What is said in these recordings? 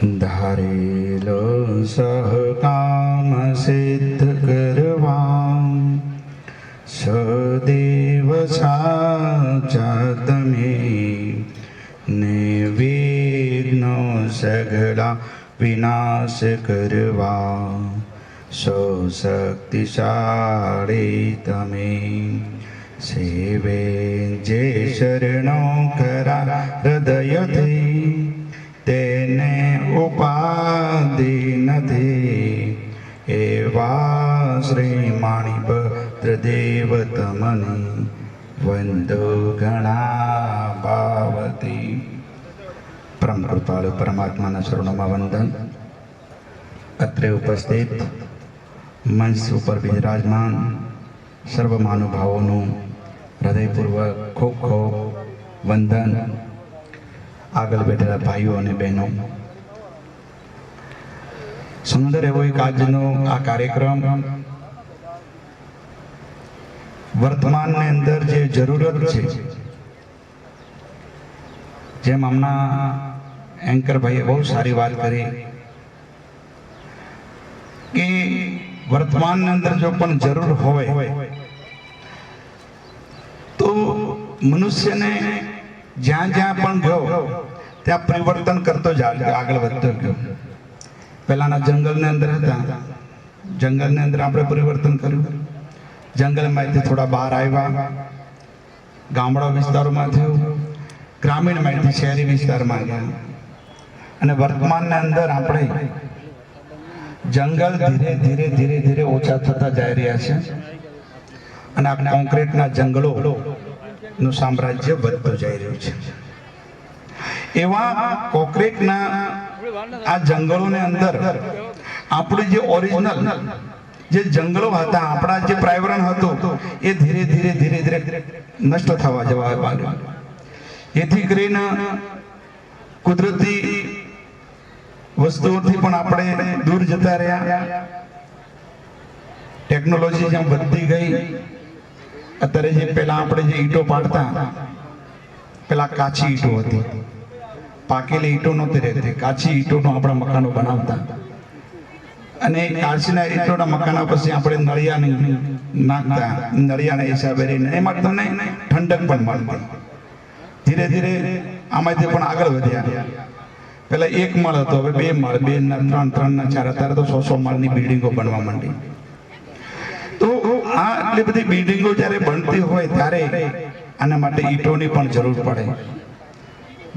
ધારેલો સહકામ સિદ્ધ કરવા સદેવ સાચા તમે ને વિઘ્નો સઘળા વિનાશ કરવા સો શક્તિશાળી તમે સેવે જે શરણો ખરા હૃદયથી તેને ઉપાધિ નથી એવા શ્રી માણિભદ્રદેવ તમને વંદો ઘણા ભાવતી. પરમ કૃપાળુ પરમાત્માના શરણોમાં વંદન. અત્રે ઉપસ્થિત મંચ ઉપર બિરાજમાન સર્વ મહાનુભાવોનું હૃદયપૂર્વક ખૂબ ખૂબ વંદન. આગળ બેઠેલા ભાઈઓ અને બહેનો, સુંદર એવો એક આજનો આ કાર્યક્રમ વર્તમાનની અંદર જે જરૂરત છે, જેમ હમણાં એન્કર ભાઈએ બહુ સારી વાત કરી કે વર્તમાનની અંદર જો પણ જરૂર હોય તો મનુષ્યને જ્યાં જ્યાં પણ ગયો ત્યાં પરિવર્તન કરતો જ આગળ વધતો ગયો. પહેલાના જંગલની અંદર હતા, જંગલની અંદર આપણે પરિવર્તન કર્યું, જંગલમાંથી થોડા બહાર આવ્યા, ગામડા વિસ્તારોમાં થયું, ગ્રામીણમાંથી શહેરી વિસ્તારમાં ગયા, અને વર્તમાનની અંદર આપણે જંગલ ધીરે ધીરે ધીરે ધીરે ઓછા થતા જઈ રહ્યા છે અને આ કોન્ક્રીટના જંગલો નું સામ્રાજ્ય વધતું જઈ રહ્યું છે. એવા કોન્ક્રીટના આ જંગલોની અંદર આપણું જે ઓરિજિનલ જે જંગલો હતા, આપણા જે પર્યાવરણ હતું, એ ધીરે ધીરે ધીરે ધીરે નષ્ટ થવા જવા લાગ્યું. એથી કરીને કુદરતી વસ્તુઓથી પણ આપણે દૂર જતા રહ્યા. ટેકનોલોજી જેમ વધતી ગઈ, અત્યારે જે પેલા આપણે જે ઈંટો પાડતા, પેલા કાચી ઈંટો હતી, પાકેલી ઈંટો નહોતી રહેતી, કાચી ઈંટોનો આપણા મકાનો બનાવતા, અને કાચીના ઈંટોના મકાનો પછી આપણે નળિયા નાખતા, નળિયાના હિસાબે રહીને એમાં તમને ઠંડક પણ મળતી. ધીરે ધીરે આમાંથી પણ આગળ વધ્યા. પેલા એક માળ હતો, હવે 2 માળ, 2 ના 3, 3 ના 4, અત્યારે તો 100 માળની બિલ્ડિંગો બનવા માંડી. તો આ એટલી બધી બિલ્ડિંગો જ્યારે બનતી હોય ત્યારે આના માટે ઈંટોની પણ જરૂર પડે.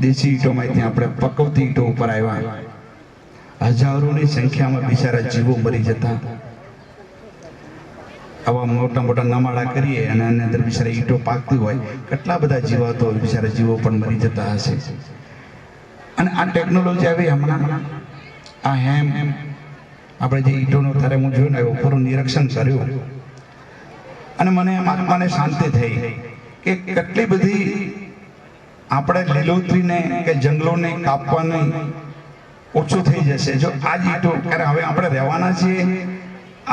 દેશી ઈંટોમાંથી આપણે પકવતી ઈંટો ઉપર આવ્યા. હજારોની સંખ્યામાં બિચારા જીવો મરી જતા. આવા મોટા મોટા નમાળા કરીએ અને એની અંદર બિચારા ઈંટો પાકતી હોય, કેટલા બધા જીવાતો બિચારા જીવો પણ મરી જતા હશે. અને આ ટેકનોલોજી આવી હમણાં, આ હેમ આપણે જે ઈંટોનો ત્યારે હું જોયું ને ઉપરનું નિરીક્ષણ કર્યું, અને મને એમ આત્માને શાંતિ થઈ કે કેટલી બધી આપણે લીલોતરીને કે જંગલોને કાપવાની ઓછું થઈ જશે જો આ જ ઈંટો. ત્યારે હવે આપણે રહેવાના છીએ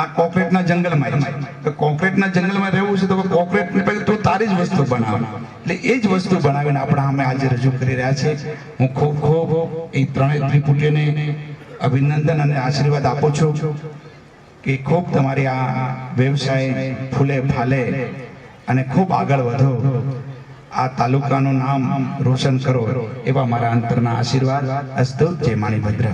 આ કોન્ક્રીટના જંગલમાં. તો કોન્ક્રીટના જંગલમાં રહેવું છે તો કોન્ક્રીટની પહેલી તો તારી જ વસ્તુ બનાવે, એટલે એ જ વસ્તુ બનાવીને આપણે અમે આજે રજૂ કરી રહ્યા છીએ. હું ખૂબ ખૂબ એ ત્રણેય ત્રિપુટીને અભિનંદન અને આશીર્વાદ આપું છું કે ખૂબ તમારી આ વ્યવસાય ફૂલે ફાલે અને ખૂબ આગળ વધો, આ તાલુકાનું નામ રોશન કરો, એવા મારા અંતરના આશીર્વાદ. અસ્તુ. જય માણિભદ્ર.